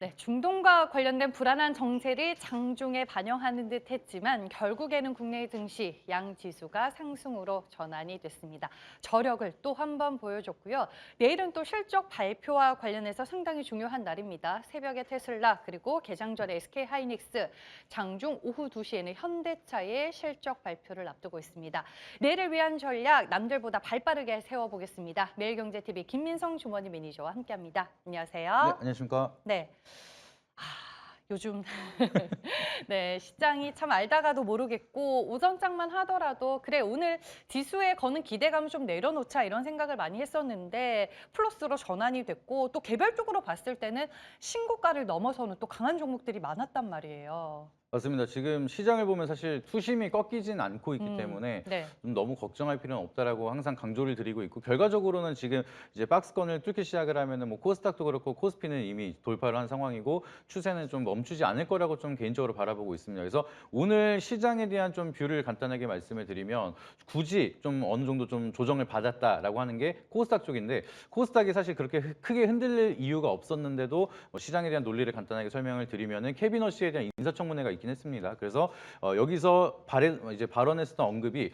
네, 중동과 관련된 불안한 정세를 장중에 반영하는 듯 했지만 결국에는 국내 증시 양지수가 상승으로 전환이 됐습니다. 저력을 또 한 번 보여줬고요. 내일은 또 실적 발표와 관련해서 상당히 중요한 날입니다. 새벽에 테슬라 그리고 개장 전에 SK하이닉스, 장중 오후 2시에는 현대차의 실적 발표를 앞두고 있습니다. 내일을 위한 전략 남들보다 발빠르게 세워보겠습니다. 매일경제TV 김민성 주머니 매니저와 함께합니다. 네, 안녕하세요. 안녕하십니까. 네. 아, 요즘 네, 시장이 참 알다가도 모르겠고 오전장만 하더라도 그래 오늘 지수에 거는 기대감을 좀 내려놓자 이런 생각을 많이 했었는데 플러스로 전환이 됐고 또 개별적으로 봤을 때는 신고가를 넘어서는 또 강한 종목들이 많았단 말이에요. 맞습니다. 지금 시장을 보면 사실 투심이 꺾이진 않고 있기 때문에 네. 좀 너무 걱정할 필요는 없다라고 항상 강조를 드리고 있고 결과적으로는 지금 이제 박스권을 뚫기 시작을 하면은 뭐 코스닥도 그렇고 코스피는 이미 돌파를 한 상황이고 추세는 좀 멈추지 않을 거라고 좀 개인적으로 바라보고 있습니다. 그래서 오늘 시장에 대한 좀 뷰를 간단하게 말씀을 드리면 굳이 좀 어느 정도 좀 조정을 받았다라고 하는 게 코스닥 쪽인데 코스닥이 사실 그렇게 크게 흔들릴 이유가 없었는데도 뭐 시장에 대한 논리를 간단하게 설명을 드리면은 케빈 허시에 대한 인사청문회가 있긴 했습니다. 그래서 여기서 이제 발언했었던 언급이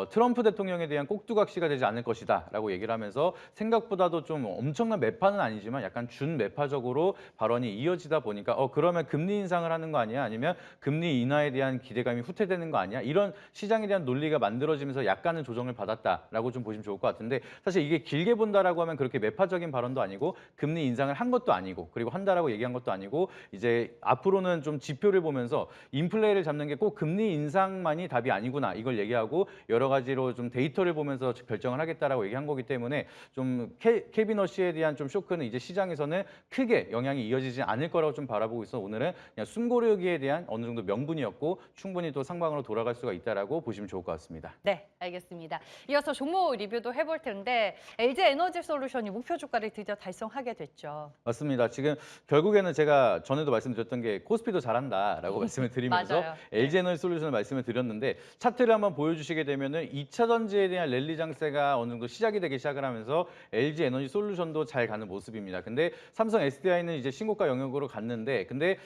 트럼프 대통령에 대한 꼭두각시가 되지 않을 것이다라고 얘기를 하면서 생각보다도 좀 엄청난 매파는 아니지만 약간 준매파적으로 발언이 이어지다 보니까 그러면 금리 인상을 하는 거 아니야? 아니면 금리 인하에 대한 기대감이 후퇴되는 거 아니야? 이런 시장에 대한 논리가 만들어지면서 약간은 조정을 받았다라고 좀 보시면 좋을 것 같은데 사실 이게 길게 본다라고 하면 그렇게 매파적인 발언도 아니고 금리 인상을 한 것도 아니고 그리고 한다라고 얘기한 것도 아니고 이제 앞으로는 좀 지표를 보면서 인플레를 잡는 게 꼭 금리 인상만이 답이 아니구나 이걸 얘기하고 여러 가지로 좀 데이터를 보면서 결정을 하겠다라고 얘기한 거기 때문에 좀 케빈 허시에 대한 좀 쇼크는 이제 시장에서는 크게 영향이 이어지지 않을 거라고 좀 바라보고 있어 오늘은 그냥 숨고르기에 대한 어느 정도 명분이었고 충분히 또 상방으로 돌아갈 수가 있다라고 보시면 좋을 것 같습니다. 네, 알겠습니다. 이어서 종목 리뷰도 해볼 텐데 LG에너지솔루션이 목표 주가를 드디어 달성하게 됐죠. 맞습니다. 지금 결국에는 제가 전에도 말씀드렸던 게 코스피도 잘한다라고 말씀을 드리면서 맞아요. 네. LG에너지솔루션을 말씀을 드렸는데 차트를 한번 보여주시게 되면은 2차 전지에 대한 랠리 장세가 어느 정도 시작이 되기 시작을 하면서 LG에너지솔루션도 잘 가는 모습입니다. 근데 삼성 SDI는 이제 신고가 영역으로 갔는데 근데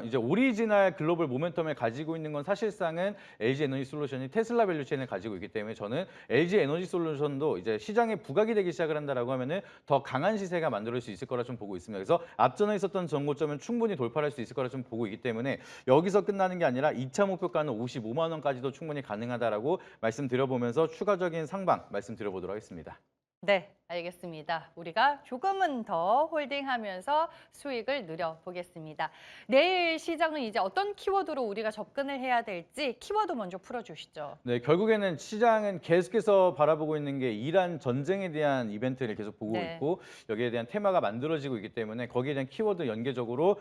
이제 오리지널 글로벌 모멘텀을 가지고 있는 건 사실상은 LG에너지솔루션이 테슬라 밸류체인을 가지고 있기 때문에 저는 LG에너지솔루션도 이제 시장에 부각이 되기 시작을 한다라고 하면은 더 강한 시세가 만들어질 수 있을 거라 좀 보고 있습니다. 그래서 앞전에 있었던 전고점은 충분히 돌파할 수 있을 거라 좀 보고 있기 때문에 여기서 끝나는 게 아니라 2차 목표가는 55만 원까지도 충분히 가능하다라고 말씀드려보면서 추가적인 상방 말씀드려보도록 하겠습니다. 네, 알겠습니다. 우리가 조금은 더 홀딩하면서 수익을 누려보겠습니다. 내일 시장은 이제 어떤 키워드로 우리가 접근을 해야 될지 키워드 먼저 풀어주시죠. 네, 결국에는 시장은 계속해서 바라보고 있는 게 이란 전쟁에 대한 이벤트를 계속 보고 네. 있고 여기에 대한 테마가 만들어지고 있기 때문에 거기에 대한 키워드 연계적으로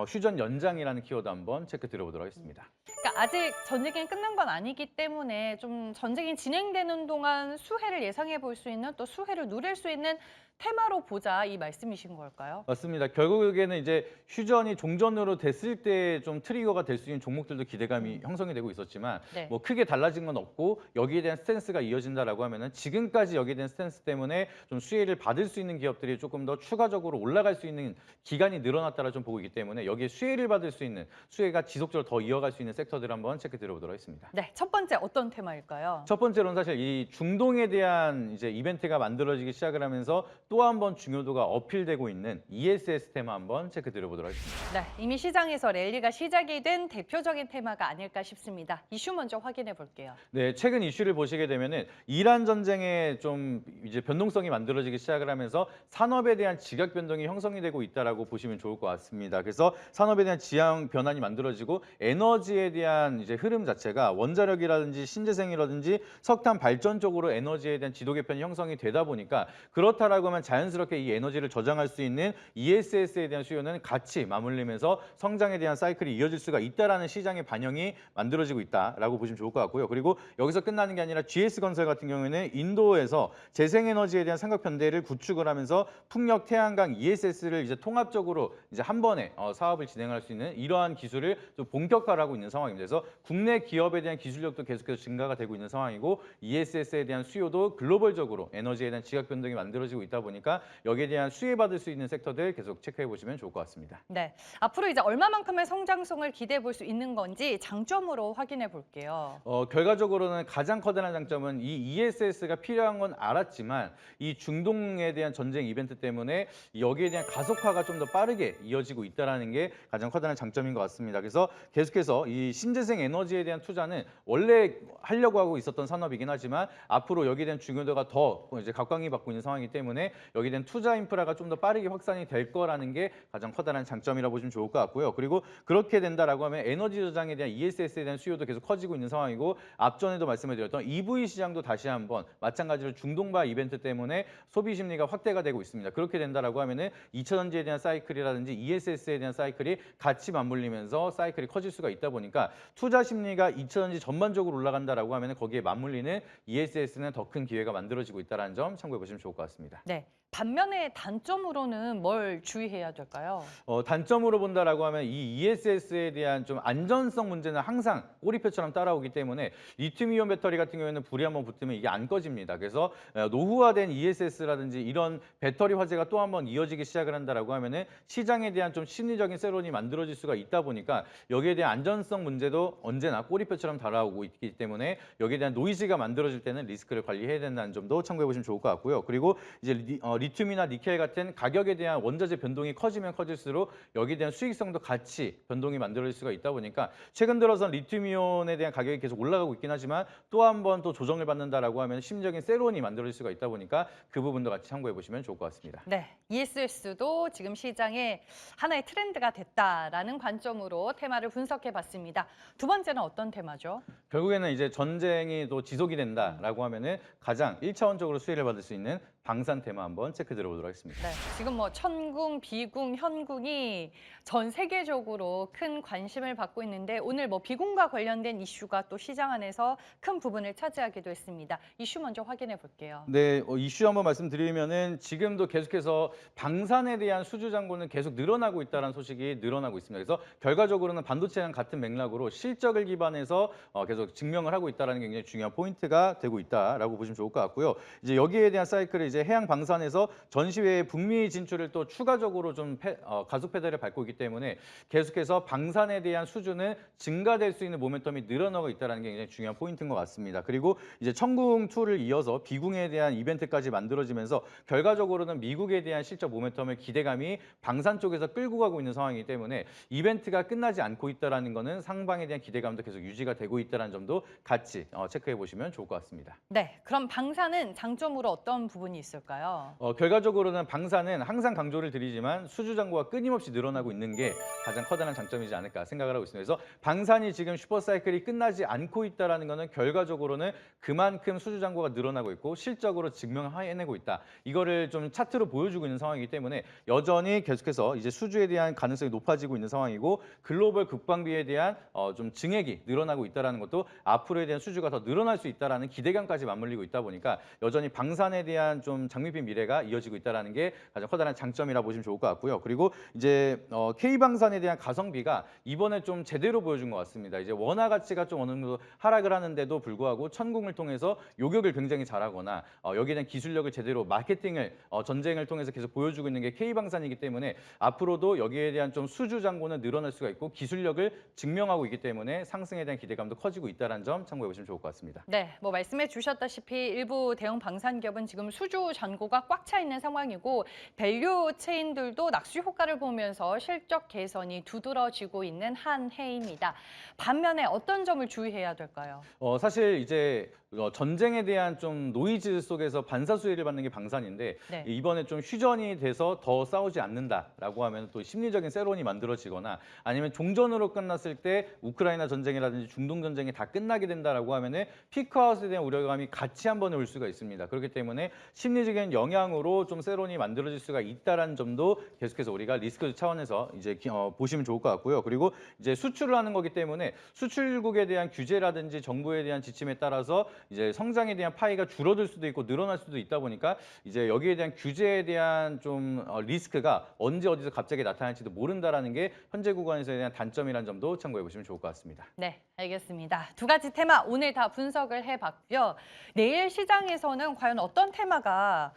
휴전 연장이라는 키워드 한번 체크 드려보도록 하겠습니다. 그러니까 아직 전쟁이 끝난 건 아니기 때문에 좀 전쟁이 진행되는 동안 수혜를 예상해 볼 수 있는 또 수혜를 누릴 수 있는 테마로 보자 이 말씀이신 걸까요? 맞습니다. 결국에는 이제 휴전이 종전으로 됐을 때 좀 트리거가 될 수 있는 종목들도 기대감이 형성이 되고 있었지만 네. 뭐 크게 달라진 건 없고 여기에 대한 스탠스가 이어진다라고 하면은 지금까지 여기에 대한 스탠스 때문에 좀 수혜를 받을 수 있는 기업들이 조금 더 추가적으로 올라갈 수 있는 기간이 늘어났다라 좀 보고 있기 때문에 여기에 수혜를 받을 수 있는 수혜가 지속적으로 더 이어갈 수 있는 섹터들 한번 체크 드려보도록 하겠습니다. 네, 첫 번째 어떤 테마일까요? 첫 번째로는 사실 이 중동에 대한 이제 이벤트가 만들어지기 시작을 하면서 또 한 번 중요도가 어필되고 있는 ESS 테마 한번 체크 드려보도록 하겠습니다. 네, 이미 시장에서 랠리가 시작이 된 대표적인 테마가 아닐까 싶습니다. 이슈 먼저 확인해 볼게요. 네, 최근 이슈를 보시게 되면은 이란 전쟁에 좀 이제 변동성이 만들어지기 시작을 하면서 산업에 대한 직약 변동이 형성이 되고 있다라고 보시면 좋을 것 같습니다. 그래서 산업에 대한 지향 변환이 만들어지고 에너지에 대한 이제 흐름 자체가 원자력이라든지 신재생이라든지 석탄 발전 쪽으로 에너지에 대한 지도 개편이 형성이 되다 보니까 그렇다라고 하면 자연스럽게 이 에너지를 저장할 수 있는 ESS에 대한 수요는 같이 맞물리면서 성장에 대한 사이클이 이어질 수가 있다라는 시장의 반영이 만들어지고 있다라고 보시면 좋을 것 같고요. 그리고 여기서 끝나는 게 아니라 GS건설 같은 경우에는 인도에서 재생에너지에 대한 삼각 편대를 구축을 하면서 풍력, 태양광, ESS를 이제 통합적으로 이제 한 번에 사업을 진행할 수 있는 이러한 기술을 좀 본격화를 하고 있는 상황입니다. 그래서 국내 기업에 대한 기술력도 계속해서 증가가 되고 있는 상황이고 ESS에 대한 수요도 글로벌적으로 에너지에 대한 지각 지각 변동이 만들어지고 있다 보니까 여기에 대한 수혜받을 수 있는 섹터들 계속 체크해 보시면 좋을 것 같습니다. 네, 앞으로 이제 얼마만큼의 성장성을 기대해 볼 수 있는 건지 장점으로 확인해 볼게요. 결과적으로는 가장 커다란 장점은 이 ESS가 필요한 건 알았지만 이 중동에 대한 전쟁 이벤트 때문에 여기에 대한 가속화가 좀 더 빠르게 이어지고 있다는 게 가장 커다란 장점인 것 같습니다. 그래서 계속해서 이 신재생 에너지에 대한 투자는 원래 하려고 하고 있었던 산업이긴 하지만 앞으로 여기에 대한 중요도가 더 이제 각광이 받고 있는 상황이기 때문에 여기에 대한 투자 인프라가 좀 더 빠르게 확산이 될 거라는 게 가장 커다란 장점이라고 보시면 좋을 것 같고요. 그리고 그렇게 된다라고 하면 에너지 저장에 대한 ESS에 대한 수요도 계속 커지고 있는 상황이고 앞전에도 말씀을 드렸던 EV 시장도 다시 한번 마찬가지로 중동바 이벤트 때문에 소비 심리가 확대가 되고 있습니다. 그렇게 된다라고 하면은 2차전지에 대한 사이클이라든지 ESS에 대한 사이클이 같이 맞물리면서 사이클이 커질 수가 있다 보니까 투자 심리가 2차전지 전반적으로 올라간다라고 하면은 거기에 맞물리는 ESS는 더 큰 기회가 만들어지고 있다는 점 참고해 보시면 좋을 것 같습니다. 네, 반면에 단점으로는 뭘 주의해야 될까요? 단점으로 본다라고 하면 이 ESS에 대한 좀 안전성 문제는 항상 꼬리표처럼 따라오기 때문에 리튬이온 배터리 같은 경우에는 불이 한번 붙으면 이게 안 꺼집니다. 그래서 노후화된 ESS라든지 이런 배터리 화재가 또 한번 이어지기 시작을 한다라고 하면은 시장에 대한 좀 심리적인 세론이 만들어질 수가 있다 보니까 여기에 대한 안전성 문제도 언제나 꼬리표처럼 달아오고 있기 때문에 여기에 대한 노이즈가 만들어질 때는 리스크를 관리해야 된다는 점도 참고해 보시면 좋을 것 같고요. 그리고 이제 리튬이나 니켈 같은 가격에 대한 원자재 변동이 커지면 커질수록 여기에 대한 수익성도 같이 변동이 만들어질 수가 있다 보니까 최근 들어서 리튬이온에 대한 가격이 계속 올라가고 있긴 하지만 또 한 번 또 조정을 받는다라고 하면 심리적인 세론이 만들어질 수가 있다 보니까 그 부분도 같이 참고해 보시면 좋을 것 같습니다. 네, ESS도 지금 시장의 하나의 트렌드가 됐다라는 관점으로 테마를 분석해 봤습니다. 두 번째는 어떤 테마죠? 결국에는 이제 전쟁이 또 지속이 된다라고 하면은 가장 1차원적으로 수혜를 받을 수 있는 방산 테마 한번 체크 들어보도록 하겠습니다. 네, 지금 뭐 천궁, 비궁, 현궁이 전 세계적으로 큰 관심을 받고 있는데 오늘 뭐 비궁과 관련된 이슈가 또 시장 안에서 큰 부분을 차지하기도 했습니다. 이슈 먼저 확인해 볼게요. 네, 이슈 한번 말씀드리면은 지금도 계속해서 방산에 대한 수주 잔고는 계속 늘어나고 있다는 소식이 늘어나고 있습니다. 그래서 결과적으로는 반도체랑 같은 맥락으로 실적을 기반해서 계속 증명을 하고 있다는 게 굉장히 중요한 포인트가 되고 있다라고 보시면 좋을 것 같고요. 이제 여기에 대한 사이클을 이제 해양 방산에서 전시회의 북미 진출을 또 추가적으로 좀 가속 페달을 밟고 있기 때문에 계속해서 방산에 대한 수주는 증가될 수 있는 모멘텀이 늘어나고 있다는 게 굉장히 중요한 포인트인 것 같습니다. 그리고 이제 천궁 2를 이어서 비궁에 대한 이벤트까지 만들어지면서 결과적으로는 미국에 대한 실적 모멘텀을 기대감이 방산 쪽에서 끌고 가고 있는 상황이기 때문에 이벤트가 끝나지 않고 있다는 거는 상방에 대한 기대감도 계속 유지가 되고 있다는 점도 같이 체크해 보시면 좋을 것 같습니다. 네, 그럼 방산은 장점으로 어떤 부분이 있을까요? 결과적으로는 방산은 항상 강조를 드리지만 수주 잔고가 끊임없이 늘어나고 있는 게 가장 커다란 장점이지 않을까 생각을 하고 있습니다. 그래서 방산이 지금 슈퍼사이클이 끝나지 않고 있다는 거는 결과적으로는 그만큼 수주 잔고가 늘어나고 있고 실적으로 증명해내고 있다. 이거를 좀 차트로 보여주고 있는 상황이기 때문에 여전히 계속해서 이제 수주에 대한 가능성이 높아지고 있는 상황이고 글로벌 국방비에 대한 좀 증액이 늘어나고 있다는 것도 앞으로에 대한 수주가 더 늘어날 수 있다는 기대감까지 맞물리고 있다 보니까 여전히 방산에 대한 좀 장밋빛 미래가 이어지고 있다는 게 가장 커다란 장점이라 보시면 좋을 것 같고요. 그리고 이제 K방산에 대한 가성비가 이번에 좀 제대로 보여준 것 같습니다. 이제 원화 가치가 좀 어느 정도 하락을 하는데도 불구하고 천궁을 통해서 요격을 굉장히 잘하거나 여기에 대한 기술력을 제대로 마케팅을 전쟁을 통해서 계속 보여주고 있는 게 K방산이기 때문에 앞으로도 여기에 대한 좀 수주 잔고는 늘어날 수가 있고 기술력을 증명하고 있기 때문에 상승에 대한 기대감도 커지고 있다는 점 참고해 보시면 좋을 것 같습니다. 네, 뭐 말씀해 주셨다시피 일부 대형 방산기업은 지금 수주 잔고가 꽉 차 있는 상황이고 밸류 체인들도 낙수 효과를 보면서 실적 개선이 두드러지고 있는 한 해입니다. 반면에 어떤 점을 주의해야 될까요? 사실 이제 전쟁에 대한 좀 노이즈 속에서 반사 수혜를 받는 게 방산인데 네. 이번에 좀 휴전이 돼서 더 싸우지 않는다라고 하면 또 심리적인 세론이 만들어지거나 아니면 종전으로 끝났을 때 우크라이나 전쟁이라든지 중동 전쟁이 다 끝나게 된다라고 하면은 피크아웃에 대한 우려감이 같이 한 번에 올 수가 있습니다. 그렇기 때문에 심리적인 영향으로 좀 세론이 만들어질 수가 있다라는 점도 계속해서 우리가 리스크 차원에서 이제 보시면 좋을 것 같고요. 그리고 이제 수출을 하는 거기 때문에 수출국에 대한 규제라든지 정부에 대한 지침에 따라서 이제 성장에 대한 파이가 줄어들 수도 있고 늘어날 수도 있다 보니까 이제 여기에 대한 규제에 대한 좀 리스크가 언제 어디서 갑자기 나타날지도 모른다라는 게 현재 구간에서에 대한 단점이라는 점도 참고해 보시면 좋을 것 같습니다. 네, 알겠습니다. 두 가지 테마 오늘 다 분석을 해봤고요. 내일 시장에서는 과연 어떤 테마가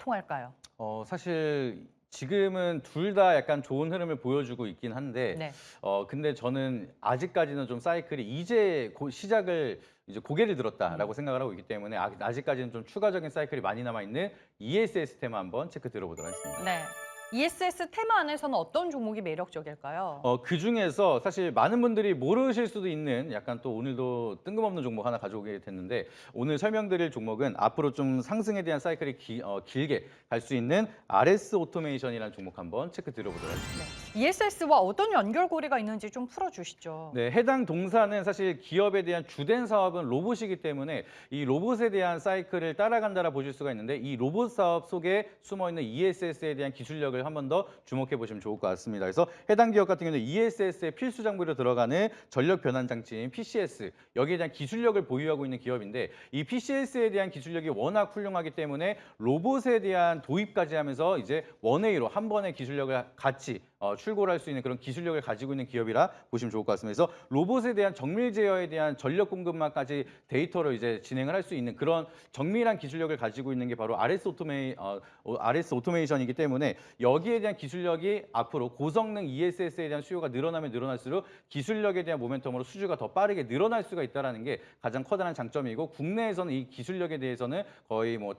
통할까요? 사실 지금은 둘 다 약간 좋은 흐름을 보여주고 있긴 한데 네. 근데 저는 아직까지는 좀 사이클이 이제 시작을 이제 고개를 들었다라고 생각을 하고 있기 때문에 아직까지는 좀 추가적인 사이클이 많이 남아 있는 ESS 테마 한번 체크 들어보도록 하겠습니다. 네. ESS 테마 안에서는 어떤 종목이 매력적일까요? 그중에서 사실 많은 분들이 모르실 수도 있는 약간 또 오늘도 뜬금없는 종목 하나 가져오게 됐는데 오늘 설명드릴 종목은 앞으로 좀 상승에 대한 사이클이 길게 갈 수 있는 RS 오토메이션이라는 종목 한번 체크 들어보도록 하겠습니다. 네. ESS와 어떤 연결고리가 있는지 좀 풀어주시죠. 네, 해당 동사는 사실 기업에 대한 주된 사업은 로봇이기 때문에 이 로봇에 대한 사이클을 따라간다라 보실 수가 있는데 이 로봇 사업 속에 숨어 있는 ESS에 대한 기술력을 한 번 더 주목해 보시면 좋을 것 같습니다. 그래서 해당 기업 같은 경우는 ESS의 필수 장비로 들어가는 전력 변환 장치인 PCS 여기에 대한 기술력을 보유하고 있는 기업인데 이 PCS에 대한 기술력이 워낙 훌륭하기 때문에 로봇에 대한 도입까지 하면서 이제 원웨이로 한 번의 기술력을 같이 출고를 할 수 있는 그런 기술력을 가지고 있는 기업이라 보시면 좋을 것 같습니다. 그래서 로봇에 대한 정밀 제어에 대한 전력 공급망까지 데이터를 이제 진행을 할 수 있는 그런 정밀한 기술력을 가지고 있는 게 바로 RS 오토메이션이기 때문에 여기에 대한 기술력이 앞으로 고성능 ESS에 대한 수요가 늘어나면 늘어날수록 기술력에 대한 모멘텀으로 수주가 더 빠르게 늘어날 수가 있다는 게 가장 커다란 장점이고 국내에서는 이 기술력에 대해서는 거의 뭐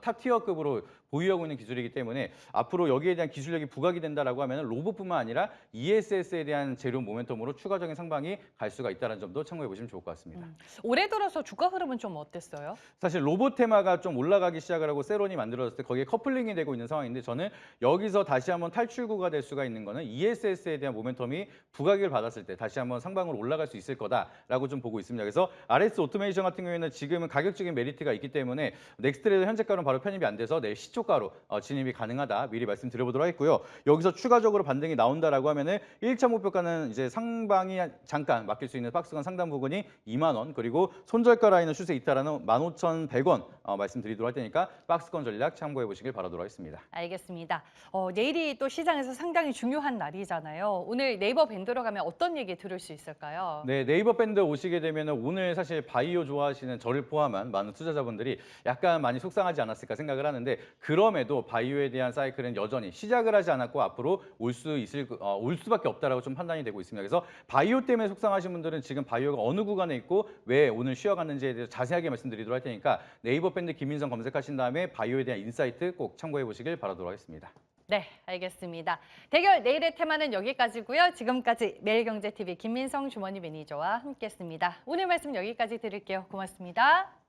탑티어급으로 보유하고 있는 기술이기 때문에 앞으로 여기에 대한 기술력이 부각이 된다라고 하면 로봇뿐만 아니라 ESS에 대한 재료 모멘텀으로 추가적인 상방이 갈 수가 있다는 점도 참고해 보시면 좋을 것 같습니다. 올해 들어서 주가 흐름은 좀 어땠어요? 사실 로봇 테마가 좀 올라가기 시작을 하고 세론이 만들어졌을 때 거기에 커플링이 되고 있는 상황인데 저는 여기서 다시 한번 탈출구가 될 수가 있는 거는 ESS에 대한 모멘텀이 부각을 받았을 때 다시 한번 상방으로 올라갈 수 있을 거다라고 좀 보고 있습니다. 그래서 RS 오토메이션 같은 경우에는 지금은 가격적인 메리트가 있기 때문에 넥스트레드 현재가는 바로 편입이 안 돼서 내일 시초가로 진입이 가능하다 미리 말씀드려보도록 하겠고요. 여기서 추가적으로 반등이 나온다라고 하면은 1차 목표가는 이제 상방이 잠깐 맡길 수 있는 박스권 상단 부근이 2만 원 그리고 손절가 라인은 추세 이탈하는 15,100원 말씀드리도록 할 테니까 박스권 전략 참고해 보시길 바라도록 하겠습니다. 알겠습니다. 내일이 또 시장에서 상당히 중요한 날이잖아요. 오늘 네이버 밴드로 가면 어떤 얘기 들을 수 있을까요? 네, 네이버 밴드 오시게 되면 오늘 사실 바이오 좋아하시는 저를 포함한 많은 투자자분들이 약간 많이 속상하지 않았을까 생각을 하는데 그럼에도 바이오에 대한 사이클은 여전히 시작을 하지 않았고 앞으로 올 수밖에 없다라고 좀 판단이 되고 있습니다. 그래서 바이오 때문에 속상하신 분들은 지금 바이오가 어느 구간에 있고 왜 오늘 쉬어갔는지에 대해서 자세하게 말씀드리도록 할 테니까 네이버 밴드 김민성 검색하신 다음에 바이오에 대한 인사이트 꼭 참고해 보시길 바라도록 하겠습니다. 네, 알겠습니다. 대결 내일의 테마는 여기까지고요. 지금까지 매일경제TV 김민성 주머니 매니저와 함께했습니다. 오늘 말씀 여기까지 드릴게요. 고맙습니다.